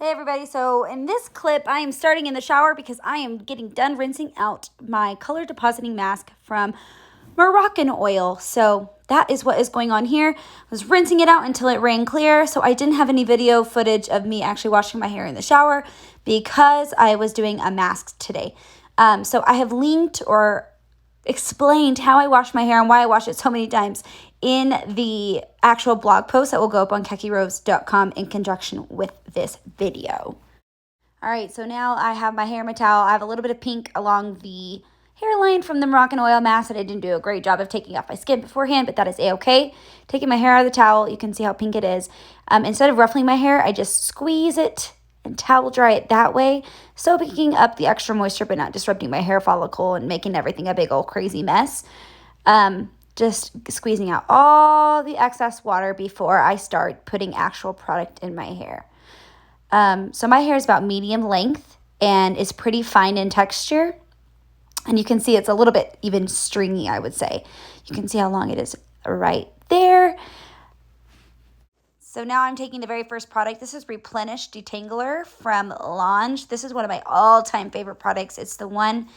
Hey everybody, so in this clip I am starting in the shower because I am getting done rinsing out my color depositing mask from Moroccan Oil. So that is what is going on here. I was rinsing it out until it ran clear, so I didn't have any video footage of me actually washing my hair in the shower because I was doing a mask today. So I have linked or explained how I wash my hair and why I wash it so many times in the actual blog post that will go up on kekirose.com in conjunction with this video. All right, so now I have my hair in my towel. I have a little bit of pink along the hairline from the Moroccan Oil mask that I didn't do a great job of taking off my skin beforehand, but that is a-okay. Taking my hair out of the towel, you can see how pink it is. Instead of ruffling my hair, I just squeeze it and towel dry it that way, so picking up the extra moisture but not disrupting my hair follicle and making everything a big old crazy mess. Just squeezing out all the excess water before I start putting actual product in my hair. So my hair is about medium length and is pretty fine in texture. And you can see it's a little bit even stringy, I would say. You can see how long it is right there. So now I'm taking the very first product. This is Replenish Detangler from Lange. This is one of my all-time favorite products. It's the one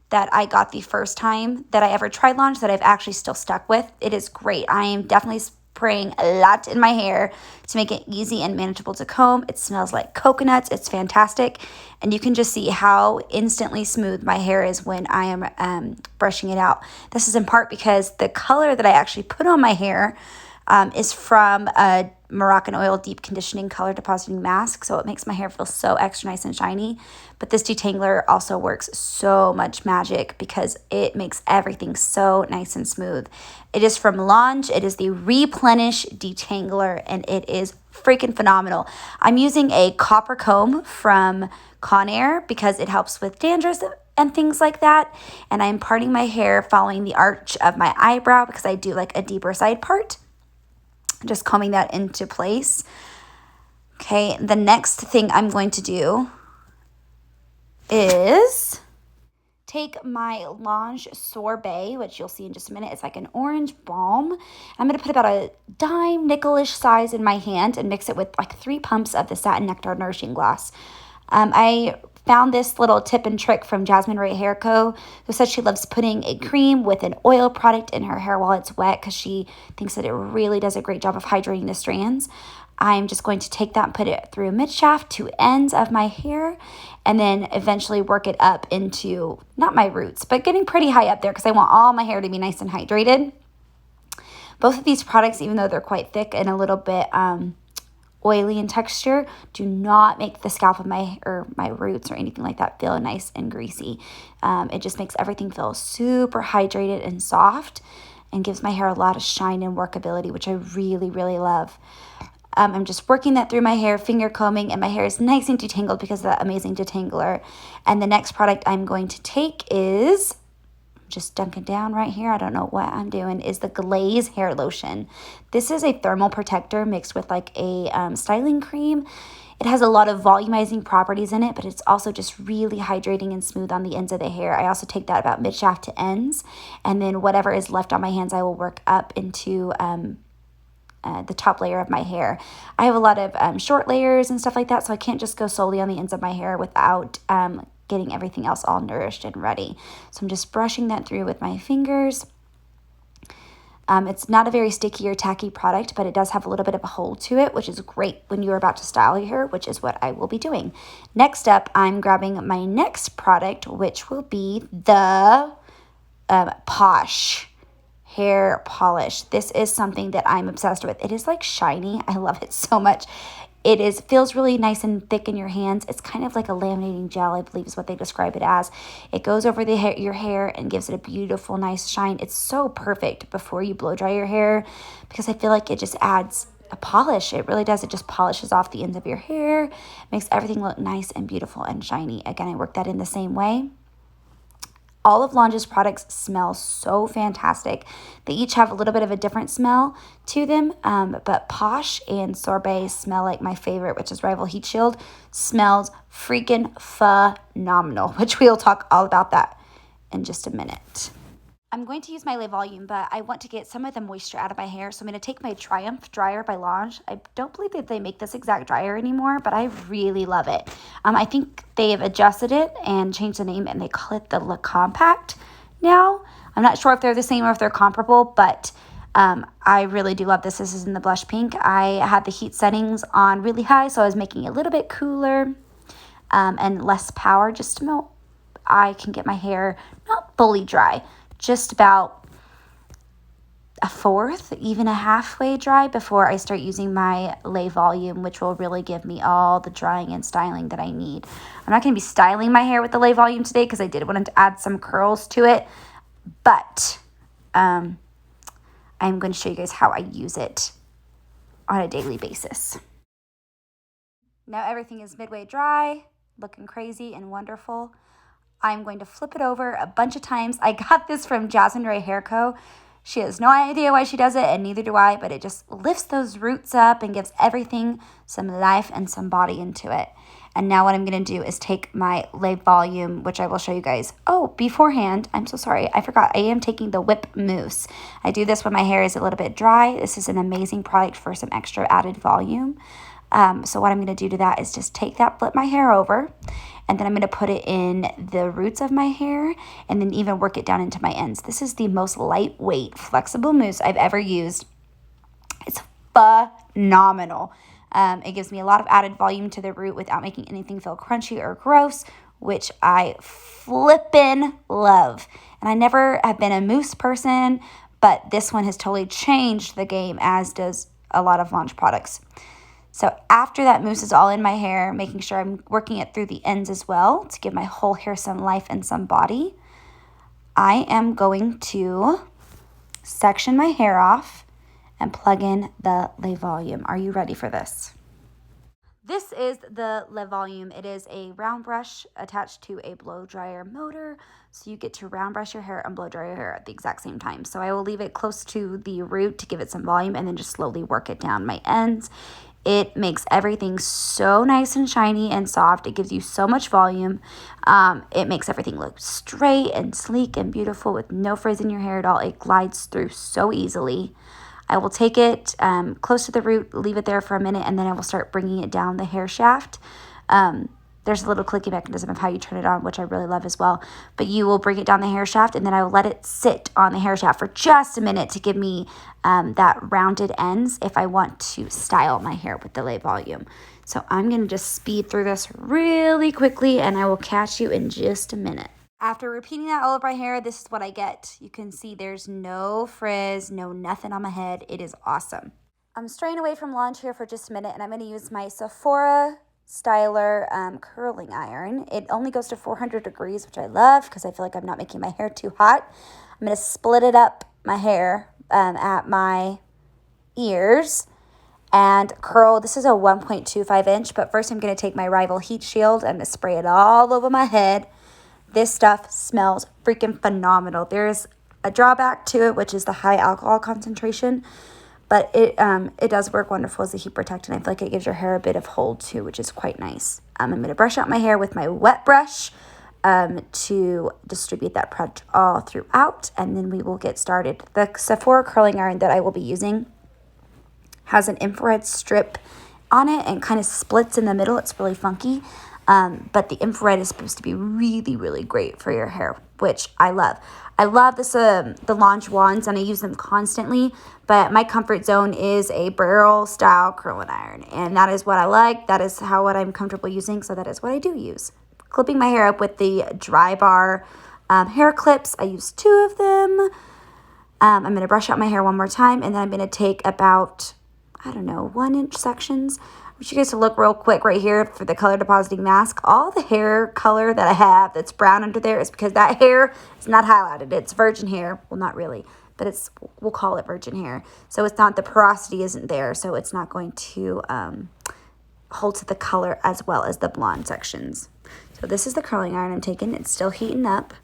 that I got the first time that I ever tried Lange that I've actually still stuck with. It is great. I am definitely spraying a lot in my hair to make it easy and manageable to comb. It smells like coconuts. It's fantastic. And you can just see how instantly smooth my hair is when I am brushing it out. This is in part because the color that I actually put on my hair is from a Moroccan Oil Deep Conditioning Color Depositing Mask, so it makes my hair feel so extra nice and shiny. But this detangler also works so much magic because it makes everything so nice and smooth. It is from Lange. It is the Replenish Detangler, and it is freaking phenomenal. I'm using a copper comb from Conair because it helps with dandruff and things like that. And I'm parting my hair following the arch of my eyebrow because I do like a deeper side part. Just combing that into place. Okay, the next thing I'm going to do is take my Lange Sorbet, which you'll see in just a minute. It's like an orange balm. I'm going to put about a dime nickel-ish size in my hand and mix it with like 3 pumps of the Satin Nectar Nourishing Gloss. I found this little tip and trick from Jasmine Ray Hair Co., who says she loves putting a cream with an oil product in her hair while it's wet because she thinks that it really does a great job of hydrating the strands. I'm just going to take that and put it through mid-shaft to ends of my hair and then eventually work it up into, not my roots, but getting pretty high up there because I want all my hair to be nice and hydrated. Both of these products, even though they're quite thick and a little bit oily in texture, do not make the scalp of my roots or anything like that feel nice and greasy. It just makes everything feel super hydrated and soft and gives my hair a lot of shine and workability, which I really, really love. I'm just working that through my hair, finger combing, and my hair is nice and detangled because of that amazing detangler. And the next product I'm going to take is, just dunking down right here, I don't know what I'm doing, is the Glaze hair lotion. This is a thermal protector mixed with like a styling cream. It has a lot of volumizing properties in it, but it's also just really hydrating and smooth on the ends of the hair. I also take that about mid-shaft to ends, and then whatever is left on my hands I will work up into the top layer of my hair. I have a lot of short layers and stuff like that, so I can't just go solely on the ends of my hair without getting everything else all nourished and ready. So I'm just brushing that through with my fingers. It's not a very sticky or tacky product, but it does have a little bit of a hold to it, which is great when you're about to style your hair, which is what I will be doing. Next up, I'm grabbing my next product, which will be the Posh hair polish. This is something that I'm obsessed with. It is like shiny. I love it so much. It feels really nice and thick in your hands. It's kind of like a laminating gel, I believe is what they describe it as. It goes over your hair and gives it a beautiful, nice shine. It's so perfect before you blow dry your hair because I feel like it just adds a polish. It really does. It just polishes off the ends of your hair, makes everything look nice and beautiful and shiny. Again, I work that in the same way. All of Lange's products smell so fantastic. They each have a little bit of a different smell to them, but Posh and Sorbet smell like my favorite, which is Rival Heat Shield. Smells freaking phenomenal, which we'll talk all about that in just a minute. I'm going to use my Le Volume, but I want to get some of the moisture out of my hair. So I'm going to take my Triumph dryer by Lange. I don't believe that they make this exact dryer anymore, but I really love it. I think they have adjusted it and changed the name, and they call it the Le Compact now. I'm not sure if they're the same or if they're comparable, but I really do love this. This is in the blush pink. I had the heat settings on really high, so I was making it a little bit cooler and less power, just to I can get my hair not fully dry, just about a fourth, even a halfway dry before I start using my Le Volume, which will really give me all the drying and styling that I need. I'm not going to be styling my hair with the Le Volume today because I did want to add some curls to it, but I'm going to show you guys how I use it on a daily basis. Now everything is midway dry, looking crazy and wonderful. I'm going to flip it over a bunch of times. I got this from Jasmine Ray Hair Co. She has no idea why she does it, and neither do I, but it just lifts those roots up and gives everything some life and some body into it. And now what I'm going to do is take my Le Volume, which I will show you guys. Oh, beforehand, I'm so sorry. I forgot. I am taking the Whip Mousse. I do this when my hair is a little bit dry. This is an amazing product for some extra added volume. So what I'm going to do to that is just take that, flip my hair over, and then I'm going to put it in the roots of my hair and then even work it down into my ends. This is the most lightweight, flexible mousse I've ever used. It's phenomenal. It gives me a lot of added volume to the root without making anything feel crunchy or gross, which I flippin' love. And I never have been a mousse person, but this one has totally changed the game, as does a lot of Lange products. So after that mousse is all in my hair, making sure I'm working it through the ends as well to give my whole hair some life and some body, I am going to section my hair off and plug in the Le Volume. Are you ready for this? This is the Le Volume. It is a round brush attached to a blow dryer motor, so you get to round brush your hair and blow dry your hair at the exact same time. So I will leave it close to the root to give it some volume and then just slowly work it down my ends. It makes everything so nice and shiny and soft. It gives you so much volume. It makes everything look straight and sleek and beautiful with no frizz in your hair at all. It glides through so easily. I will take it close to the root, leave it there for a minute, and then I will start bringing it down the hair shaft. There's a little clicky mechanism of how you turn it on, which I really love as well. But you will bring it down the hair shaft, and then I will let it sit on the hair shaft for just a minute to give me that rounded ends if I want to style my hair with the Le Volume. So I'm going to just speed through this really quickly, and I will catch you in just a minute. After repeating that all over my hair, this is what I get. You can see there's no frizz, no nothing on my head. It is awesome. I'm straying away from Lange here for just a minute, and I'm going to use my Sephora Styler curling iron. It only goes to 400 degrees, which I love because I feel like I'm not making my hair too hot. I'm going to split it up my hair at my ears and curl. This is a 1.25 inch, but first I'm going to take my Rival Heat Shield and spray it all over my head. This stuff smells freaking phenomenal. There's a drawback to it, which is the high alcohol concentration, but it does work wonderful as a heat protectant. I feel like it gives your hair a bit of hold too, which is quite nice. I'm going to brush out my hair with my wet brush to distribute that product all throughout, and then we will get started. The Sephora curling iron that I will be using has an infrared strip on it and kind of splits in the middle. It's really funky. But the infrared is supposed to be really, really great for your hair, which I love. I love this, the Lange wands, and I use them constantly, but my comfort zone is a barrel style curling iron, and that is what I like. That is what I'm comfortable using, so that is what I do use. Clipping my hair up with the Dry Bar hair clips. I use 2 of them. I'm going to brush out my hair one more time, and then I'm going to take about, 1-inch sections. I want you guys to look real quick right here for the color depositing mask. All the hair color that I have that's brown under there is because that hair is not highlighted. It's virgin hair. Well, not really, but we'll call it virgin hair. So it's not, the porosity isn't there, so it's not going to hold to the color as well as the blonde sections. So this is the curling iron I'm taking. It's still heating up.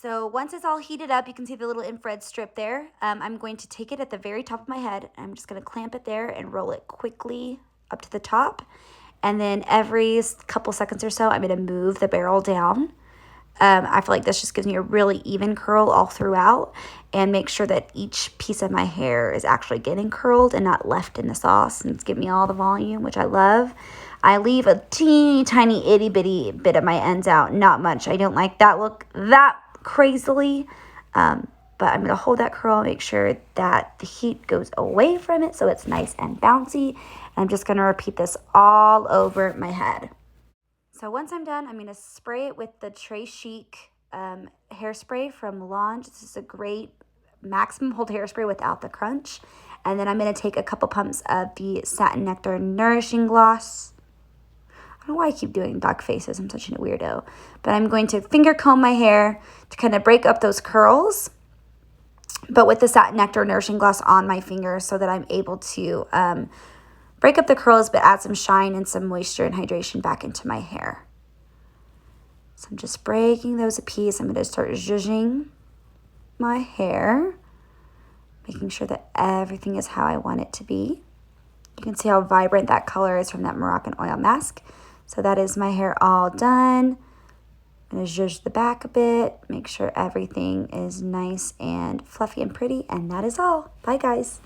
So once it's all heated up, you can see the little infrared strip there. I'm going to take it at the very top of my head. I'm just going to clamp it there and roll it quickly up to the top. And then every couple seconds or so, I'm going to move the barrel down I feel like this just gives me a really even curl all throughout, and make sure that each piece of my hair is actually getting curled and not left in the sauce, and it's giving me all the volume, which I love. I leave a teeny tiny itty bitty bit of my ends out, not much. I don't like that look that crazily, but I'm going to hold that curl, make sure that the heat goes away from it so it's nice and bouncy. And I'm just going to repeat this all over my head. So once I'm done, I'm going to spray it with the Très Chic hairspray from Lange. This is a great maximum hold hairspray without the crunch. And then I'm going to take a couple pumps of the Satin Nectar Nourishing Gloss. I don't know why I keep doing duck faces. I'm such a weirdo. But I'm going to finger comb my hair to kind of break up those curls, but with the Satin Nectar Nourishing Gloss on my fingers so that I'm able to break up the curls but add some shine and some moisture and hydration back into my hair. So I'm just breaking those a piece. I'm going to start zhuzhing my hair, making sure that everything is how I want it to be. You can see how vibrant that color is from that Moroccan oil mask. So that is my hair all done. I'm going to zhuzh the back a bit, make sure everything is nice and fluffy and pretty, and that is all. Bye, guys.